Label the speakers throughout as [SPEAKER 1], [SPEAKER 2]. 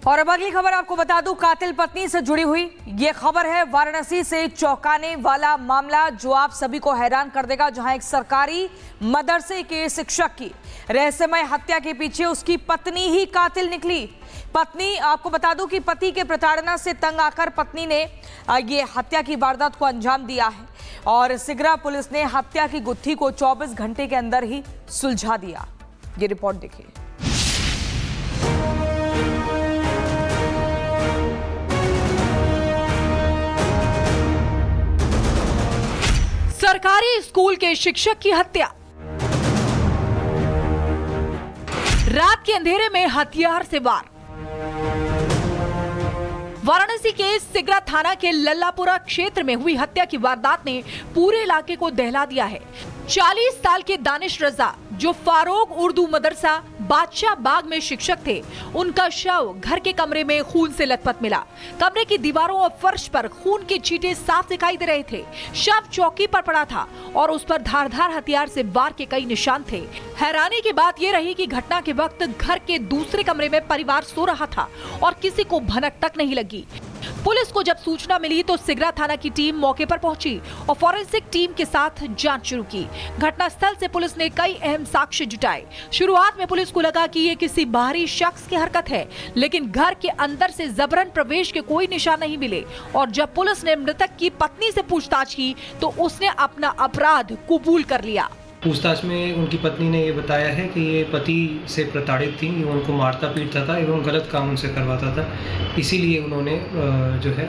[SPEAKER 1] और अब अगली खबर आपको बता दूं, कातिल पत्नी से जुड़ी हुई ये खबर है। वाराणसी से चौंकाने वाला मामला जो आप सभी को हैरान कर देगा, जहां एक सरकारी मदरसे के शिक्षक की रहस्यमय हत्या के पीछे उसकी पत्नी ही कातिल निकली। पत्नी, आपको बता दूं कि पति के प्रताड़ना से तंग आकर पत्नी ने ये हत्या की वारदात को अंजाम दिया है और सिगरा पुलिस ने हत्या की गुत्थी को 24 घंटे के अंदर ही सुलझा दिया। ये रिपोर्ट देखिए।
[SPEAKER 2] सरकारी स्कूल के शिक्षक की हत्या, रात के अंधेरे में हथियार से वार। वाराणसी के सिगरा थाना के लल्लापुरा क्षेत्र में हुई हत्या की वारदात ने पूरे इलाके को दहला दिया है। 40 साल के दानिश रजा जो फारूक उर्दू मदरसा बादशाह बाग में शिक्षक थे, उनका शव घर के कमरे में खून से लथपथ मिला। कमरे की दीवारों और फर्श पर खून के छींटे साफ दिखाई दे रहे थे। शव चौकी पर पड़ा था और उस पर धारदार हथियार से वार के कई निशान थे। हैरानी की बात यह रही कि घटना के वक्त घर के दूसरे कमरे में परिवार सो रहा था और किसी को भनक तक नहीं लगी। पुलिस को जब सूचना मिली तो सिगरा थाना की टीम मौके पर पहुंची और फॉरेंसिक टीम के साथ जांच शुरू की। घटनास्थल से पुलिस ने कई अहम साक्ष्य जुटाए। शुरुआत में पुलिस को लगा कि ये किसी बाहरी शख्स की हरकत है, लेकिन घर के अंदर से जबरन प्रवेश के कोई निशान नहीं मिले और जब पुलिस ने मृतक की पत्नी से पूछताछ की तो उसने अपना अपराध कबूल कर लिया।
[SPEAKER 3] पूछताछ में उनकी पत्नी ने ये बताया है कि ये पति से प्रताड़ित थी, उनको मारता पीटता था एवं गलत काम उनसे करवाता था, इसीलिए उन्होंने जो है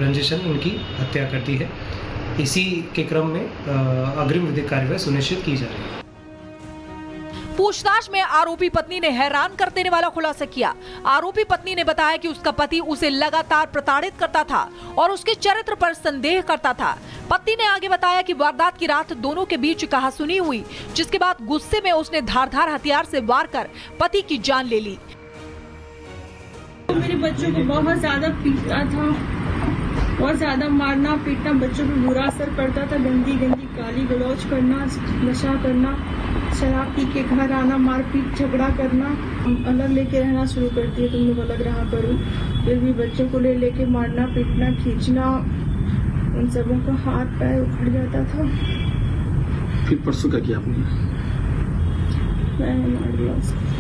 [SPEAKER 3] रंजिशन उनकी हत्या कर दी है। इसी के क्रम में अग्रिम विधिक कार्रवाई सुनिश्चित की जा रही है।
[SPEAKER 2] पूछताछ में आरोपी पत्नी ने हैरान कर देने वाला खुलासा किया। आरोपी पत्नी ने बताया कि उसका पति उसे लगातार प्रताड़ित करता था और उसके चरित्र पर संदेह करता था। पत्नी ने आगे बताया कि वारदात की रात दोनों के बीच कहासुनी हुई, जिसके बाद गुस्से में उसने धारदार हथियार से वार कर पति की जान ले ली।
[SPEAKER 4] मेरे बच्चों को बहुत ज्यादा पीटता था, बहुत ज्यादा मारना पीटना, बच्चों पर बुरा असर पड़ता था। गंदी गंदी गाली गलौज करना, नशा करना, शराब पी के घर आना, मारपीट झगड़ा करना। अलग लेके रहना शुरू करती है, तुम लोग अलग रहा करो। फिर भी बच्चों को ले लेके मारना पीटना खींचना, उन सबों का हाथ पैर उखड़ जाता था।
[SPEAKER 5] फिर परसों क्या किया आपने?
[SPEAKER 4] मैंने मार दिया उसको।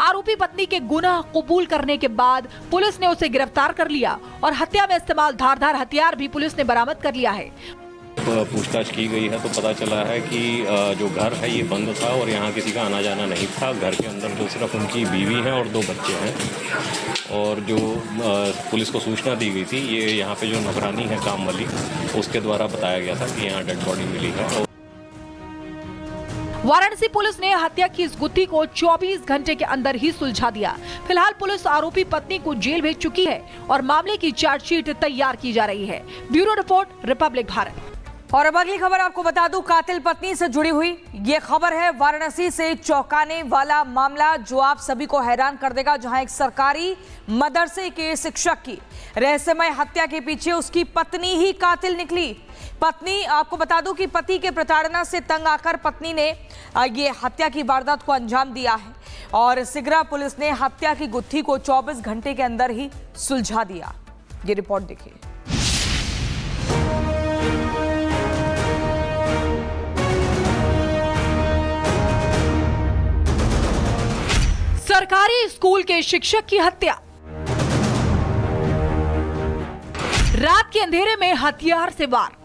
[SPEAKER 2] आरोपी पत्नी के गुनाह कबूल करने के बाद पुलिस ने उसे गिरफ्तार कर लिया और हत्या में इस्तेमाल धारदार हथियार भी पुलिस ने बरामद कर लिया है।
[SPEAKER 6] पूछताछ की गई है तो पता चला है कि जो घर है ये बंद था और यहाँ किसी का आना जाना नहीं था। घर के अंदर जो सिर्फ उनकी बीवी है और 2 बच्चे हैं और जो पुलिस को सूचना दी गई थी, ये यहाँ पे जो नौकरानी है काम वाली, उसके द्वारा बताया गया था कि यहाँ डेड बॉडी मिली है।
[SPEAKER 2] वाराणसी पुलिस ने हत्या की इस गुत्थी को 24 घंटे के अंदर ही सुलझा दिया। फिलहाल पुलिस आरोपी पत्नी को जेल भेज चुकी है और मामले की चार्जशीट तैयार की जा रही है। Bureau report, Republic Bharat.
[SPEAKER 1] और अब अगली खबर आपको बता दूं, कातिल पत्नी से जुड़ी हुई ये खबर है। वाराणसी से चौंकाने वाला मामला जो आप सभी को हैरान कर देगा, जहां एक सरकारी मदरसे के शिक्षक की रहस्यमय हत्या के पीछे उसकी पत्नी ही कातिल निकली। पत्नी, आपको बता दूं कि पति के प्रताड़ना से तंग आकर पत्नी ने ये हत्या की वारदात को अंजाम दिया है और सिगरा पुलिस ने हत्या की गुत्थी को 24 घंटे के अंदर ही सुलझा दिया। ये रिपोर्ट देखिए।
[SPEAKER 2] सरकारी स्कूल के शिक्षक की हत्या, रात के अंधेरे में हथियार से वार।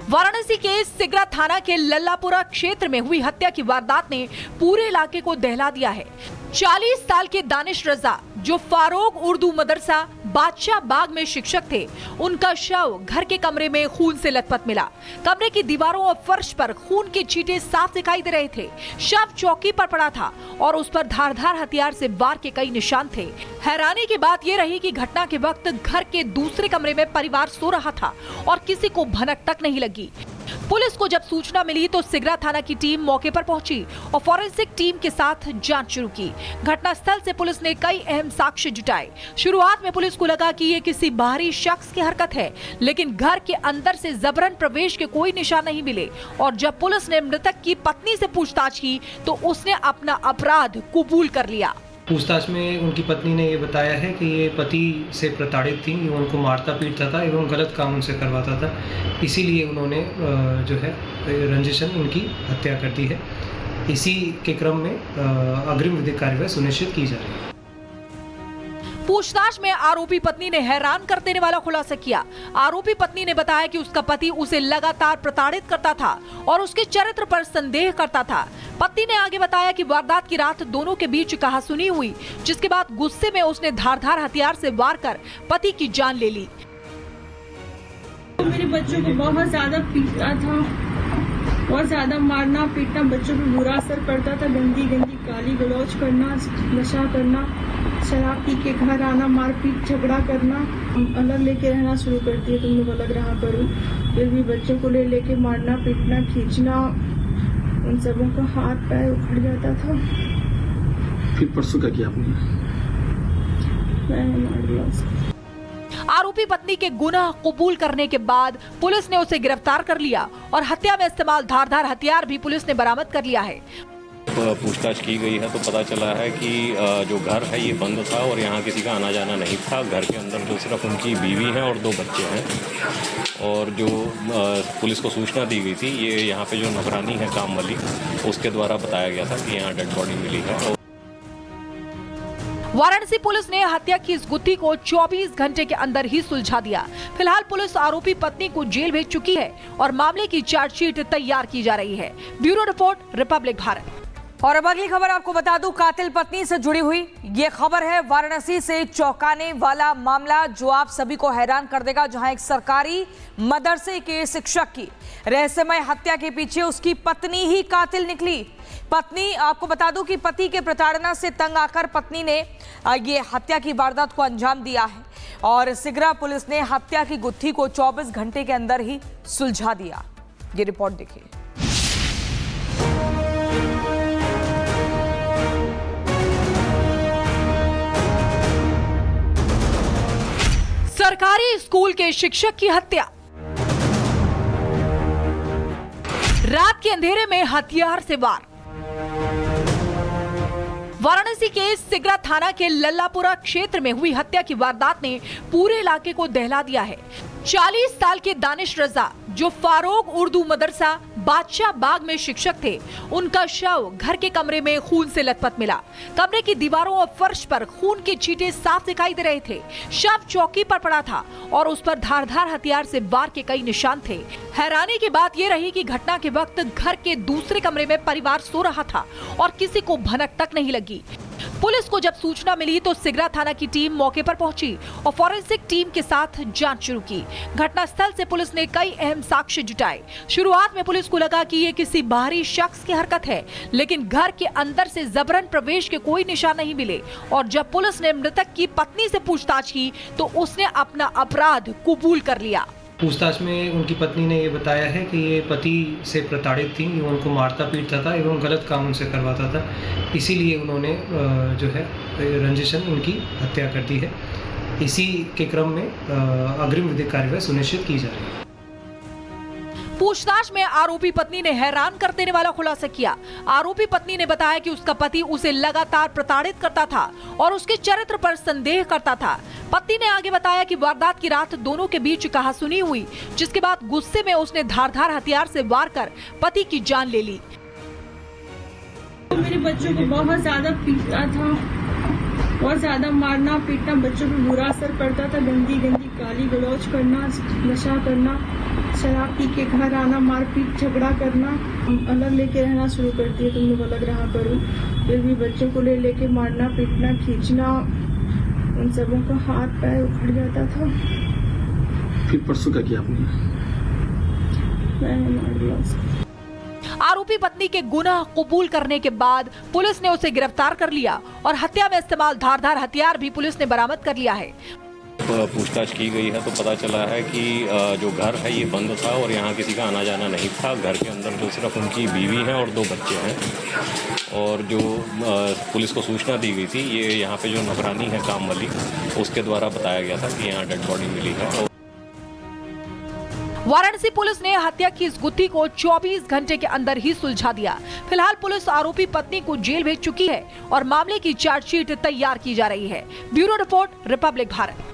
[SPEAKER 2] वाराणसी के सिगरा थाना के लल्लापुरा क्षेत्र में हुई हत्या की वारदात ने पूरे इलाके को दहला दिया है। 40 साल के दानिश रजा जो फारूक उर्दू मदरसा बादशाह बाग में शिक्षक थे, उनका शव घर के कमरे में खून से लथपथ मिला। कमरे की दीवारों और फर्श पर खून के छींटे साफ दिखाई दे रहे थे। शव चौकी पर पड़ा था और उस पर धारदार हथियार से वार के कई निशान थे। हैरानी की बात यह रही कि घटना के वक्त घर के दूसरे कमरे में परिवार सो रहा था और किसी को भनक तक नहीं लगी। पुलिस को जब सूचना मिली तो सिगरा थाना की टीम मौके पर पहुंची और फॉरेंसिक टीम के साथ जांच शुरू की। घटनास्थल से पुलिस ने कई अहम साक्ष्य जुटाए। शुरुआत में पुलिस को लगा कि ये किसी बाहरी शख्स की हरकत है, लेकिन घर के अंदर से जबरन प्रवेश के कोई निशान नहीं मिले और जब पुलिस ने मृतक की पत्नी से पूछताछ की तो उसने अपना अपराध कबूल कर लिया।
[SPEAKER 3] पूछताछ में उनकी पत्नी ने ये बताया है कि ये पति से प्रताड़ित थी, ये उनको मारता पीटता था एवं गलत काम उनसे करवाता था। इसीलिए उन्होंने जो है रंजिशन उनकी हत्या कर दी है। इसी के क्रम में अग्रिम विधिक कार्यवाही सुनिश्चित की जा रही है।
[SPEAKER 2] पूछताछ में आरोपी पत्नी ने हैरान कर देने वाला खुलासा किया। आरोपी पत्नी ने बताया कि उसका पति उसे लगातार प्रताड़ित करता था और उसके चरित्र पर संदेह करता था। पत्नी ने आगे बताया कि वारदात की रात दोनों के बीच कहासुनी हुई, जिसके बाद गुस्से में उसने धारदार हथियार से वार कर पति की जान ले ली।
[SPEAKER 4] मेरे बच्चों को बहुत ज्यादा पीटता था, बहुत ज्यादा मारना पीटना, बच्चों पर बुरा असर पड़ता था। गंदी गंदी गाली गलौज करना, नशा करना, शराब पी के घर आना, मारपीट झगड़ा करना। अलग लेके रहना शुरू करती है, तुम लोग अलग रहा करो। फिर भी बच्चों को ले लेके मारना पीटना खींचना, उन सबों का हाथ पैर उखड़ जाता था।
[SPEAKER 5] फिर परसों क्या किया आपने?
[SPEAKER 4] मैंने मार दिया उसको।
[SPEAKER 2] आरोपी पत्नी के गुनाह कबूल करने के बाद पुलिस ने उसे गिरफ्तार कर लिया और हत्या में इस्तेमाल धारदार हथियार भी पुलिस ने बरामद कर लिया है।
[SPEAKER 6] पूछताछ की गई है तो पता चला है कि जो घर है ये बंद था और यहाँ किसी का आना जाना नहीं था। घर के अंदर जो सिर्फ उनकी बीवी है और 2 बच्चे हैं, और जो पुलिस को सूचना दी गई थी, ये यहाँ पे जो नौकरानी है काम वाली, उसके द्वारा बताया गया था कि यहाँ डेड बॉडी मिली है।
[SPEAKER 2] वाराणसी पुलिस ने हत्या की इस गुत्थी को 24 घंटे के अंदर ही सुलझा दिया। फिलहाल पुलिस आरोपी पत्नी को जेल भेज चुकी है और मामले की चार्जशीट तैयार की जा रही है। Bureau report, Republic Bharat.
[SPEAKER 1] और अब अगली खबर आपको बता दूं, कातिल पत्नी से जुड़ी हुई ये खबर है। वाराणसी से चौंकाने वाला मामला जो आप सभी को हैरान कर देगा, जहां एक सरकारी मदरसे के शिक्षक की रहस्यमय हत्या के पीछे उसकी पत्नी ही कातिल निकली। पत्नी, आपको बता दूं कि पति के प्रताड़ना से तंग आकर पत्नी ने ये हत्या की वारदात को अंजाम दिया है और सिगरा पुलिस ने हत्या की गुत्थी को 24 घंटे के अंदर ही सुलझा दिया। ये रिपोर्ट देखिए।
[SPEAKER 2] सरकारी स्कूल के शिक्षक की हत्या, रात के अंधेरे में हथियार से वार। वाराणसी के सिगरा थाना के लल्लापुरा क्षेत्र में हुई हत्या की वारदात ने पूरे इलाके को दहला दिया है। 40 साल के दानिश रजा, जो फारूक उर्दू मदरसा बादशाह बाग में शिक्षक थे, उनका शव घर के कमरे में खून से लथपथ मिला। कमरे की दीवारों और फर्श पर खून के छींटे साफ दिखाई दे रहे थे। शव चौकी पर पड़ा था और उस पर धारदार हथियार से वार के कई निशान थे। हैरानी की बात यह रही कि घटना के वक्त घर के दूसरे कमरे में परिवार सो रहा था और किसी को भनक तक नहीं लगी। पुलिस को जब सूचना मिली तो सिगरा थाना की टीम मौके पर पहुंची और फॉरेंसिक टीम के साथ जांच शुरू की। घटनास्थल से पुलिस ने कई अहम साक्ष्य जुटाए। शुरुआत में पुलिस को लगा कि ये किसी बाहरी शख्स की हरकत है, लेकिन घर के अंदर से जबरन प्रवेश के कोई निशान नहीं मिले और जब पुलिस ने मृतक की पत्नी से पूछताछ की तो उसने अपना अपराध कबूल कर लिया।
[SPEAKER 3] पूछताछ में उनकी पत्नी ने ये बताया है कि ये पति से प्रताड़ित थी, ये उनको मारता पीटता था एवं गलत काम उनसे करवाता था। इसीलिए उन्होंने जो है रंजिशन उनकी हत्या कर दी है। इसी के क्रम में अग्रिम विधिक कार्यवाही सुनिश्चित की जा रही है।
[SPEAKER 2] पूछताछ में आरोपी पत्नी ने हैरान कर देने वाला खुलासा किया। आरोपी पत्नी ने बताया कि उसका पति उसे लगातार प्रताड़ित करता था और उसके चरित्र पर संदेह करता था। पत्नी ने आगे बताया कि वारदात की रात दोनों के बीच कहासुनी हुई, जिसके बाद गुस्से में उसने धारदार हथियार से वार कर पति की जान ले ली।
[SPEAKER 4] मेरे बच्चों को बहुत ज्यादा पीटता था, बहुत ज्यादा मारना पीटना, बच्चों पर बुरा असर पड़ता था। गंदी गंदी गाली गलौज करना, नशा करना, शराब पी के घर आना, मारपीट झगड़ा करना। अलग लेके रहना शुरू करती है, तुम लोग अलग रहा करो। फिर भी बच्चों को ले लेके मारना पीटना खींचना, उन सबों का हाथ पैर उखड़ जाता था।
[SPEAKER 5] फिर परसों क्या किया आपने?
[SPEAKER 4] मैंने मार दिया उसको।
[SPEAKER 2] आरोपी पत्नी के गुनाह कबूल करने के बाद पुलिस ने उसे गिरफ्तार कर लिया और हत्या में इस्तेमाल धारदार हथियार भी पुलिस ने बरामद कर लिया है।
[SPEAKER 6] पूछताछ की गई है तो पता चला है कि जो घर है ये बंद था और यहाँ किसी का आना जाना नहीं था। घर के अंदर जो सिर्फ उनकी बीवी है और 2 बच्चे हैं, और जो पुलिस को सूचना दी गई थी, ये यहाँ पे जो नौकरानी है काम वाली, उसके द्वारा बताया गया था कि यहाँ डेड बॉडी मिली है।
[SPEAKER 2] वाराणसी पुलिस ने हत्या की इस गुत्थी को 24 घंटे के अंदर ही सुलझा दिया। फिलहाल पुलिस आरोपी पत्नी को जेल भेज चुकी है और मामले की चार्जशीट तैयार की जा रही है। Bureau report, Republic Bharat.